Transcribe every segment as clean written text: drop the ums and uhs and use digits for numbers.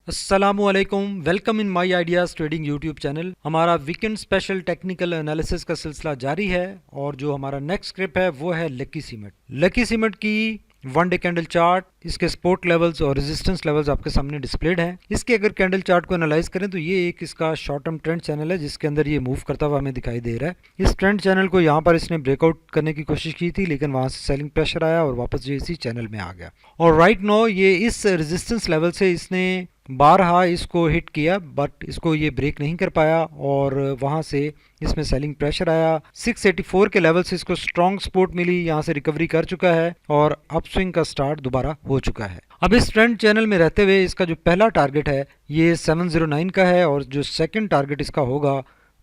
अस्सलामुअलैकुम, welcome in my ideas trading YouTube channel. हमारा weekend special technical analysis का सिलसिला जारी है और जो हमारा नेक्स्ट स्क्रिप्ट है वो है लकी सीमेंट। लकी सीमेंट की वन डे कैंडल चार्ट, इसके सपोर्ट लेवल्स और रेजिस्टेंस लेवल्स आपके सामने डिस्प्लेड हैं। इसके अगर कैंडल चार्ट को एनालाइज करें तो ये एक इसका शॉर्ट टर्म ट्रेंड चैनल है जिसके अंदर ये मूव करता हुआ हमें दिखाई दे रहा है। इस ट्रेंड चैनल को यहाँ पर इसने ब्रेकआउट करने की कोशिश की थी, लेकिन वहां से सेलिंग प्रेशर आया और वापस ये इसी चैनल में आ गया। और राइट नो ये इस रेजिस्टेंस लेवल से इसने बारहा इसको हिट किया, बट इसको ये ब्रेक नहीं कर पाया और वहां से इसमें सेलिंग प्रेशर आया। 684 के लेवल से इसको स्ट्रॉन्ग सपोर्ट मिली, यहाँ से रिकवरी कर चुका है और अपस्विंग का स्टार्ट दोबारा हो चुका है। अब इस ट्रेंड चैनल में रहते हुए इसका जो पहला टारगेट है ये 709 का है और जो सेकंड टारगेट इसका होगा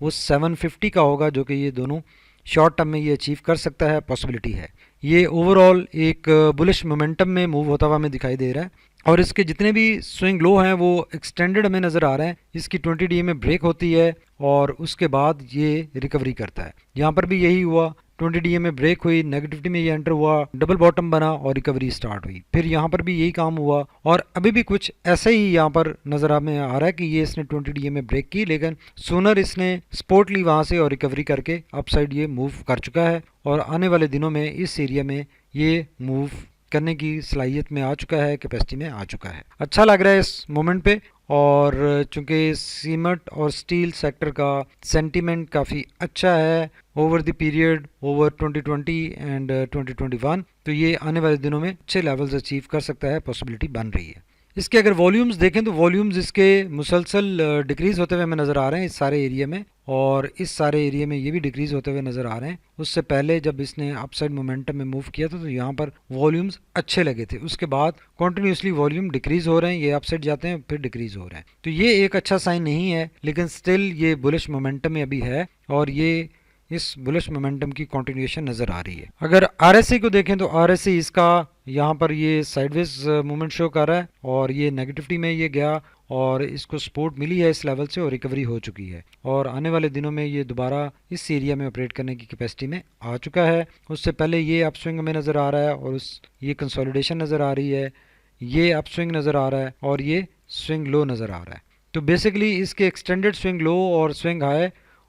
वो 750 का होगा, जो कि ये दोनों शॉर्ट टर्म में ये अचीव कर सकता है, पॉसिबिलिटी है। ये ओवरऑल एक बुलिश मोमेंटम में मूव होता हुआ हमें दिखाई दे रहा है और इसके जितने भी स्विंग लो हैं वो एक्सटेंडेड हमें नज़र आ रहे हैं। इसकी 20 डीए में ब्रेक होती है और उसके बाद ये रिकवरी करता है। यहाँ पर भी यही हुआ, 20 डीए में ब्रेक हुई, नेगेटिविटी में ये एंटर हुआ, डबल बॉटम बना और रिकवरी स्टार्ट हुई। फिर यहाँ पर भी यही काम हुआ और अभी भी कुछ ऐसे ही यहाँ पर नजर हमें आ रहा है कि ये इसने 20 डीए में ब्रेक की, लेकिन सूनर इसने सपोर्ट ली वहां से और रिकवरी करके अपसाइड ये मूव कर चुका है और आने वाले दिनों में इस एरिया में ये मूव करने की सलाहियत में आ चुका है, कैपेसिटी में आ चुका है। अच्छा लग रहा है इस मोमेंट पे। और चूंकि सीमेंट और स्टील सेक्टर का सेंटीमेंट काफ़ी अच्छा है over the period over 2020 and 2021, तो ये आने वाले दिनों में अच्छे लेवल्स अचीव कर सकता है, पॉसिबिलिटी बन रही है। इसके अगर वॉल्यूम्स देखें तो वॉल्यूम्स इसके मुसलसल डिक्रीज होते हुए हमें नज़र आ रहे हैं इस सारे एरिया में, और इस सारे एरिया में ये भी डिक्रीज होते हुए नज़र आ रहे हैं। उससे पहले जब इसने अपसाइड मोमेंटम में मूव किया था तो यहाँ पर वॉल्यूम्स अच्छे लगे थे, उसके बाद कॉन्टिन्यूसली वॉल्यूम डिक्रीज हो रहे हैं, ये अपसाइड जाते हैं फिर डिक्रीज हो रहे हैं, तो ये एक अच्छा साइन नहीं है। लेकिन स्टिल ये बुलिश मोमेंटम में अभी है और ये इस बुलिश मोमेंटम की कंटिन्यूएशन नज़र आ रही है। अगर आरएसआई को देखें तो आरएसआई इसका यहाँ पर ये साइडवेज मूवमेंट शो कर रहा है और ये नेगेटिविटी में ये गया और इसको सपोर्ट मिली है इस लेवल से और रिकवरी हो चुकी है और आने वाले दिनों में ये दोबारा इस एरिया में ऑपरेट करने की कैपेसिटी में आ चुका है। उससे पहले ये अपस्विंग में नज़र आ रहा है और ये कंसोलिडेशन नज़र आ रही है, ये अपस्विंग नज़र आ रहा है और ये स्विंग लो नज़र आ रहा है। तो बेसिकली इसके एक्सटेंडेड स्विंग लो और स्विंग हाई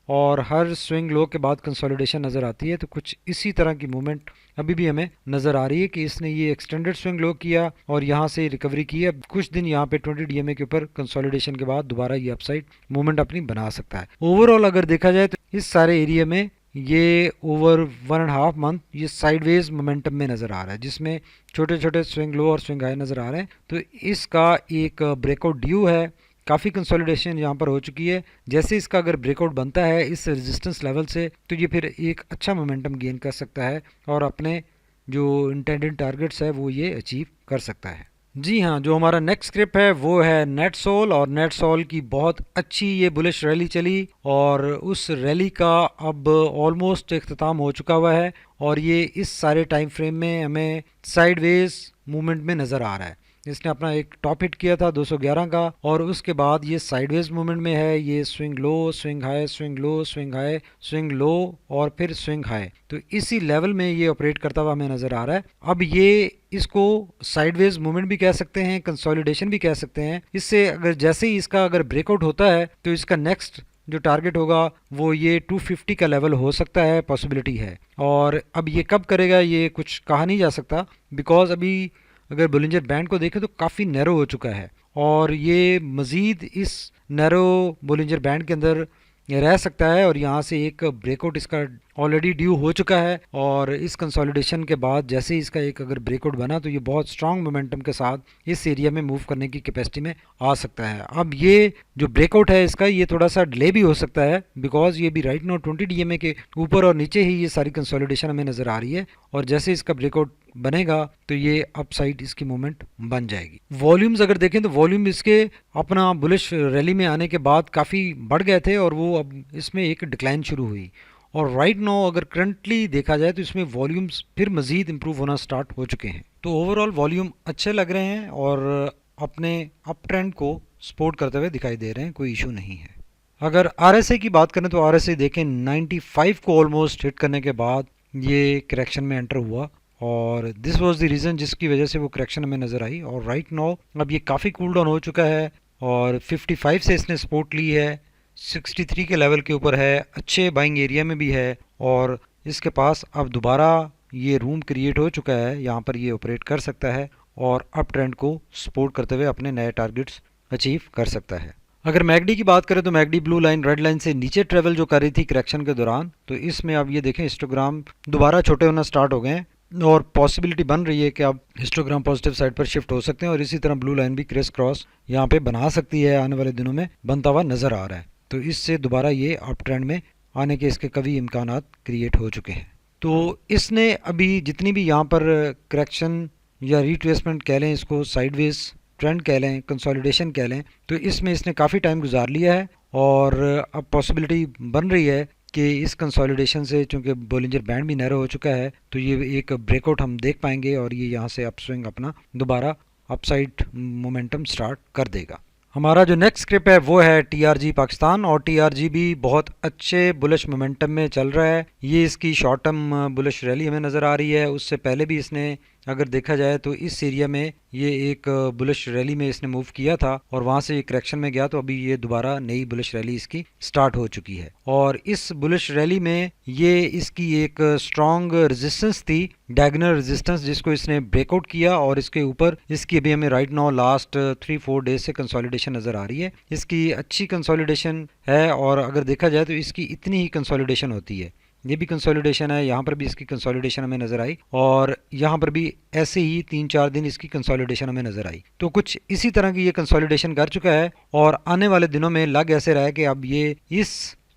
और हर स्विंग लो के बाद कंसोलिडेशन नज़र आती है, तो कुछ इसी तरह की मूवमेंट अभी भी हमें नज़र आ रही है कि इसने ये एक्सटेंडेड स्विंग लो किया और यहाँ से रिकवरी की है। कुछ दिन यहाँ पे 20 डीएमए के ऊपर कंसोलिडेशन के बाद दोबारा ये अपसाइड मूवमेंट अपनी बना सकता है। ओवरऑल अगर देखा जाए तो इस सारे एरिया में ये ओवर 1.5 मंथ ये साइडवेज मोमेंटम में नज़र आ रहा है, जिसमें छोटे छोटे स्विंग लो और स्विंग हाई नज़र आ रहे हैं। तो इसका एक ब्रेकआउट ड्यू है, काफ़ी कंसोलिडेशन यहाँ पर हो चुकी है। जैसे इसका अगर ब्रेकआउट बनता है इस रेजिस्टेंस लेवल से तो ये फिर एक अच्छा मोमेंटम गेन कर सकता है और अपने जो इंटेंडेड टारगेट्स है वो ये अचीव कर सकता है। जी हाँ, जो हमारा नेक्स्ट स्क्रिप्ट है वो है नेटसोल, और नेटसोल की बहुत अच्छी ये बुलिश रैली चली और उस रैली का अब ऑलमोस्ट इख्तिताम हो चुका हुआ है और ये इस सारे टाइम फ्रेम में हमें साइडवेज मूवमेंट में नज़र आ रहा है। इसने अपना एक टॉप हिट किया था 211 का और उसके बाद ये साइडवेज मूवमेंट में है, ये swing low swing high swing low swing high swing low और फिर स्विंग हाई, तो इसी लेवल में ये ऑपरेट करता हुआ हमें नज़र आ रहा है। अब ये इसको साइडवेज मूवमेंट भी कह सकते हैं, कंसोलिडेशन भी कह सकते हैं। इससे अगर जैसे ही इसका अगर ब्रेकआउट होता है तो इसका नेक्स्ट जो टारगेट होगा वो ये 250 का लेवल हो सकता है, पॉसिबिलिटी है। और अब ये कब करेगा ये कुछ कहा नहीं जा सकता, बिकॉज अभी अगर बोलिंजर बैंड को देखें तो काफ़ी नैरो हो चुका है और ये मज़ीद इस नैरो बोलिंजर बैंड के अंदर रह सकता है और यहाँ से एक ब्रेकआउट इसका ऑलरेडी ड्यू हो चुका है और इस कंसोलिडेशन के बाद जैसे ही इसका एक अगर ब्रेकआउट बना तो ये बहुत स्ट्रांग मोमेंटम के साथ इस एरिया में मूव करने की कैपेसिटी में आ सकता है। अब ये जो ब्रेकआउट है इसका ये थोड़ा सा डिले भी हो सकता है, बिकॉज ये भी राइट नाउ 20 डीएमए के ऊपर और नीचे ही ये सारी कंसोलिडेशन हमें नज़र आ रही है और जैसे इसका ब्रेकआउट बनेगा तो ये अपसाइड इसकी मूवमेंट बन जाएगी। वॉल्यूम्स अगर देखें तो वॉल्यूम इसके अपना बुलिश रैली में आने के बाद काफ़ी बढ़ गए थे और वो अब इसमें एक डिक्लाइन शुरू हुई और राइट नाउ अगर करंटली देखा जाए तो इसमें वॉल्यूम्स फिर मज़ीद इंप्रूव होना स्टार्ट हो चुके हैं। तो ओवरऑल वॉल्यूम अच्छे लग रहे हैं और अपने अप ट्रेंड को सपोर्ट करते हुए दिखाई दे रहे हैं, कोई इशू नहीं है। अगर आरएसआई की बात करें तो आरएसआई देखें 95 को ऑलमोस्ट हिट करने के बाद ये करेक्शन में एंटर हुआ और दिस वाज द रीज़न जिसकी वजह से वो करेक्शन हमें नज़र आई और राइट नाउ अब ये काफ़ी कूल डाउन हो चुका है और 55 से इसने सपोर्ट ली है, 63 के लेवल के ऊपर है, अच्छे बाइंग एरिया में भी है और इसके पास अब दोबारा ये रूम क्रिएट हो चुका है, यहाँ पर ये ऑपरेट कर सकता है और अप ट्रेंड को सपोर्ट करते हुए अपने नए टारगेट्स अचीव कर सकता है। अगर मैकडी की बात करें तो McD blue line red line से नीचे ट्रेवल जो कर रही थी करेक्शन के दौरान, तो इसमें अब ये देखें हिस्टोग्राम दोबारा छोटे होना स्टार्ट हो गए हैं और पॉसिबिलिटी बन रही है कि अब हिस्टोग्राम पॉजिटिव साइड पर शिफ्ट हो सकते हैं और इसी तरह ब्लू लाइन भी क्रिस क्रॉस यहाँ पे बना सकती है, आने वाले दिनों में बनता हुआ नजर आ रहा है। तो इससे दोबारा ये अप ट्रेंड में आने के इसके कभी इम्कानात क्रिएट हो चुके हैं। तो इसने अभी जितनी भी यहाँ पर करेक्शन या रिट्रेसमेंट कह लें, इसको साइडवेज ट्रेंड कह लें, कंसोलिडेशन कह लें, तो इसमें इसने काफ़ी टाइम गुजार लिया है और अब पॉसिबिलिटी बन रही है कि इस कंसोलिडेशन से, चूंकि बोलिंजर बैंड भी नैरो हो चुका है, तो ये एक ब्रेकआउट हम देख पाएंगे और ये यहाँ से अपस्विंग अपना दोबारा अपसाइड मोमेंटम स्टार्ट कर देगा। हमारा जो नेक्स्ट स्क्रिप्ट है वो है टीआरजी पाकिस्तान और टीआरजी भी बहुत अच्छे बुलिश मोमेंटम में चल रहा है। ये इसकी शॉर्ट टर्म बुलिश रैली हमें नज़र आ रही है। उससे पहले भी इसने अगर देखा जाए तो इस एरिया में ये एक बुलिश रैली में इसने मूव किया था और वहां से ये करेक्शन में गया, तो अभी ये दोबारा नई बुलिश रैली इसकी स्टार्ट हो चुकी है और इस बुलिश रैली में ये इसकी एक स्ट्रॉन्ग रेजिस्टेंस थी, डायगोनल रेजिस्टेंस, जिसको इसने ब्रेकआउट किया और इसके ऊपर इसकी अभी हमें राइट नाउ लास्ट 3-4 डेज से कंसोलिडेशन नजर आ रही है। इसकी अच्छी कंसोलिडेशन है और अगर देखा जाए तो इसकी इतनी ही कंसोलिडेशन होती है। ये भी कंसोलिडेशन है, यहाँ पर भी इसकी कंसोलिडेशन हमें नजर आई और यहाँ पर भी ऐसे ही 3-4 दिन इसकी कंसोलिडेशन हमें नजर आई। तो कुछ इसी तरह की ये कंसोलिडेशन कर चुका है और आने वाले दिनों में लग ऐसे रहा है कि अब ये इस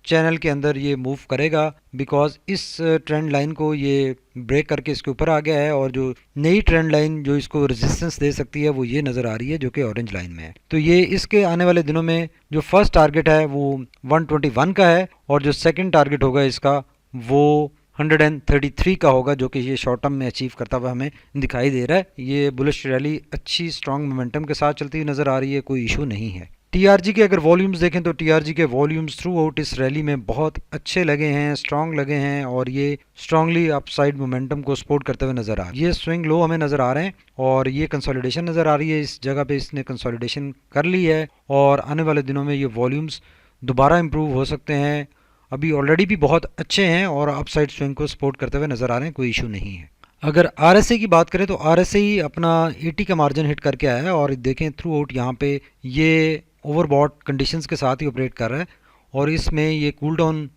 चैनल के अंदर ये मूव करेगा, बिकॉज इस ट्रेंड लाइन को ये ब्रेक करके इसके ऊपर आ गया है और जो नई ट्रेंड लाइन जो इसको रेजिस्टेंस दे सकती है वो ये नज़र आ रही है, जो कि ऑरेंज लाइन में है। तो ये इसके आने वाले दिनों में जो फर्स्ट टारगेट है वो 121 का है और जो सेकेंड टारगेट होगा इसका वो 133 का होगा, जो कि ये शॉर्ट टर्म में अचीव करता हुआ हमें दिखाई दे रहा है। ये बुलिश रैली अच्छी स्ट्रॉन्ग मोमेंटम के साथ चलती हुई नज़र आ रही है, कोई इशू नहीं है। टीआरजी के अगर वॉल्यूम्स देखें तो टीआरजी के वॉल्यूम्स थ्रू आउट इस रैली में बहुत अच्छे लगे हैं, स्ट्रॉन्ग लगे हैं और ये स्ट्रांगली अपसाइड मोमेंटम को सपोर्ट करते हुए नजर आ रहा है। ये स्विंग लो हमें नजर आ रहे हैं और ये कंसोलिडेशन नजर आ रही है, इस जगह पे इसने कंसोलिडेशन कर ली है और आने वाले दिनों में ये वॉल्यूम्स दोबारा इंप्रूव हो सकते हैं। अभी ऑलरेडी भी बहुत अच्छे हैं और अपसाइड स्विंग को सपोर्ट करते हुए नजर आ रहे हैं, कोई इशू नहीं है। अगर आरएसए की बात करें तो आरएसए अपना 80 का मार्जिन हिट करके आया है और देखें थ्रू आउट यहाँ पे ये ओवरबॉट कंडीशंस के साथ ही ऑपरेट कर रहा है और इसमें ये कूल डाउन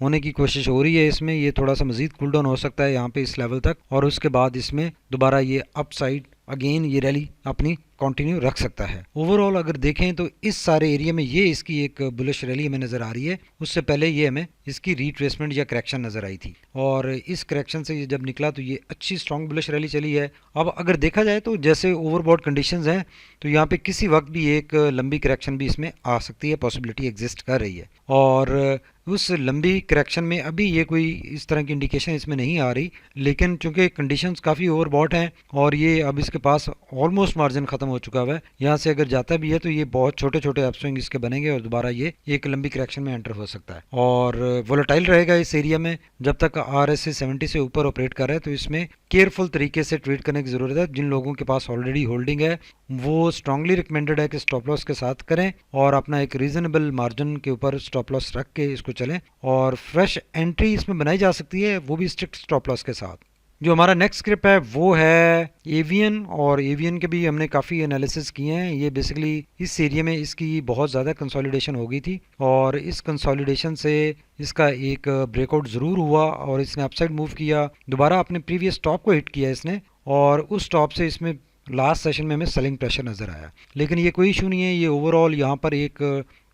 होने की कोशिश हो रही है। इसमें ये थोड़ा सा मजीद कूल डाउन हो सकता है यहाँ पे इस लेवल तक और उसके बाद इसमें दोबारा ये अपसाइड अगेन ये रैली अपनी कंटिन्यू रख सकता है। ओवरऑल अगर देखें तो इस सारे एरिया में ये इसकी एक बुलिश रैली हमें नजर आ रही है। उससे पहले ये हमें इसकी रिट्रेसमेंट या करेक्शन नजर आई थी और इस करेक्शन से ये जब निकला तो ये अच्छी स्ट्रॉन्ग बुलिश रैली चली है। अब अगर देखा जाए तो जैसे ओवरबॉट कंडीशंस हैं तो यहाँ पे किसी वक्त भी एक लंबी करेक्शन भी इसमें आ सकती है, पॉसिबिलिटी एग्जिस्ट कर रही है और उस लंबी करेक्शन में अभी ये कोई इस तरह की इंडिकेशन इसमें नहीं आ रही, लेकिन चूंकि कंडीशंस काफ़ी ओवरबॉट हैं और ये अब इसके पास ऑलमोस्ट मार्जिन खत्म हो चुका हुआ है, यहाँ से अगर जाता भी है तो ये बहुत छोटे छोटे अपस्विंग इसके बनेंगे और दोबारा ये एक लंबी करेक्शन में एंटर हो सकता है और वोलेटाइल रहेगा इस एरिया में जब तक RSI 70 से ऊपर ऑपरेट कर रहा है। तो इसमें केयरफुल तरीके से ट्रेड करने की ज़रूरत है। जिन लोगों के पास ऑलरेडी होल्डिंग है वो स्ट्रांगली रिकमेंडेड है कि स्टॉप लॉस के साथ करें और अपना एक रीजनेबल मार्जिन के ऊपर स्टॉप लॉस रख के इसको चलें और फ्रेश एंट्री इसमें बनाई जा सकती है, वो भी स्ट्रिक्ट स्टॉप लॉस के साथ। जो हमारा नेक्स्ट स्क्रिप्ट है वो है एवियन और एवियन के भी हमने काफ़ी एनालिसिस किए हैं। ये बेसिकली इस एरिया में इसकी बहुत ज़्यादा कंसोलिडेशन हो गई थी और इस कंसोलिडेशन से इसका एक ब्रेकआउट ज़रूर हुआ और इसने अपसाइड मूव किया, दोबारा अपने प्रीवियस टॉप को हिट किया इसने और उस टॉप से इसमें लास्ट सेशन में हमें सेलिंग प्रेशर नज़र आया। लेकिन ये कोई इशू नहीं है, ये ओवरऑल यहाँ पर एक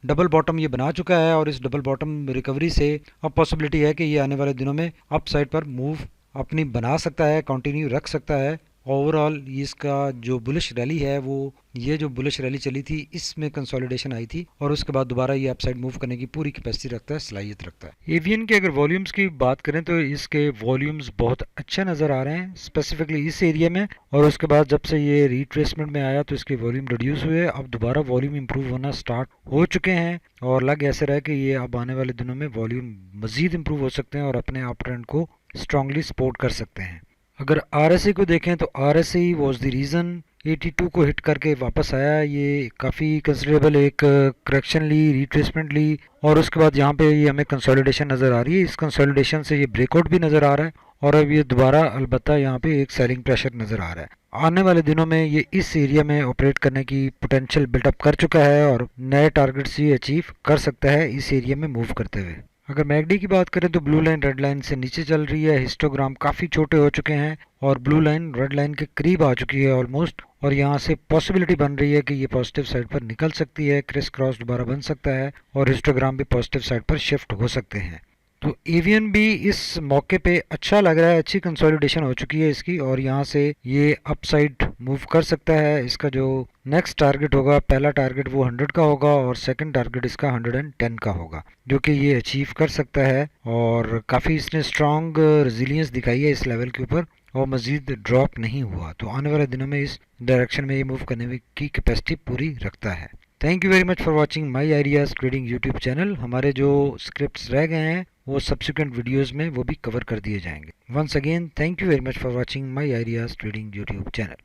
डबल बॉटम ये बना चुका है और इस डबल बॉटम रिकवरी से अब पॉसिबिलिटी है कि ये आने वाले दिनों में अप साइड पर मूव अपनी बना सकता है, कंटिन्यू रख सकता है। ओवरऑल इसका जो बुलिश रैली है वो ये जो बुलिश रैली चली थी इसमें कंसोलिडेशन आई थी और उसके बाद दोबारा ये अपसाइड मूव करने की पूरी कैपेसिटी रखता है, सलाहियत रखता है। एवियन के अगर वॉल्यूम्स की बात करें तो इसके वॉल्यूम्स बहुत अच्छे नज़र आ रहे हैं स्पेसिफिकली इस एरिया में और उसके बाद जब से ये रिट्रेसमेंट में आया तो इसके वॉल्यूम रिड्यूस हुए, अब दोबारा वॉल्यूम इंप्रूव होना स्टार्ट हो चुके हैं और लग ऐसे रहा है कि ये अब आने वाले दिनों में वॉल्यूम मजीद इंप्रूव हो सकते हैं और अपने अप ट्रेंड को स्ट्रांगली सपोर्ट कर सकते हैं। अगर RSI को देखें तो RSI वाज द रीज़न 82 को हिट करके वापस आया। ये काफ़ी कंसिडरेबल एक करेक्शन ली, रिट्रेसमेंट ली और उसके बाद यहाँ पे ये हमें कंसोलिडेशन नज़र आ रही है। इस कंसोलिडेशन से ये ब्रेकआउट भी नज़र आ रहा है और अब ये दोबारा अलबत्ता यहाँ पे एक सेलिंग प्रेशर नज़र आ रहा है। आने वाले दिनों में ये इस एरिया में ऑपरेट करने की पोटेंशियल बिल्डअप कर चुका है और नए टारगेट्स ये अचीव कर सकता है इस एरिया में मूव करते हुए। अगर मैकडी की बात करें तो ब्लू लाइन रेड लाइन से नीचे चल रही है, हिस्टोग्राम काफ़ी छोटे हो चुके हैं और ब्लू लाइन रेड लाइन के करीब आ चुकी है ऑलमोस्ट, और यहाँ से पॉसिबिलिटी बन रही है कि ये पॉजिटिव साइड पर निकल सकती है, क्रिस क्रॉस दोबारा बन सकता है और हिस्टोग्राम भी पॉजिटिव साइड पर शिफ्ट हो सकते हैं। तो एवियन भी इस मौके पे अच्छा लग रहा है, अच्छी कंसोलिडेशन हो चुकी है इसकी और यहाँ से ये अपसाइड मूव कर सकता है। इसका जो नेक्स्ट टारगेट होगा, पहला टारगेट वो 100 का होगा और सेकंड टारगेट इसका 110 का होगा, जो कि ये अचीव कर सकता है। और काफ़ी इसने स्ट्रॉन्ग रेजिलियंस दिखाई है इस लेवल के ऊपर और मज़ीद ड्रॉप नहीं हुआ, तो आने वाले दिनों में इस डायरेक्शन में ये मूव करने की कैपेसिटी पूरी रखता है। Thank you very much for watching my ideas trading YouTube channel. हमारे जो स्क्रिप्ट्स रह गए हैं वो सब्सिक्वेंट वीडियोस में वो भी कवर कर दिए जाएंगे। Once again thank you very much for watching my ideas trading YouTube channel.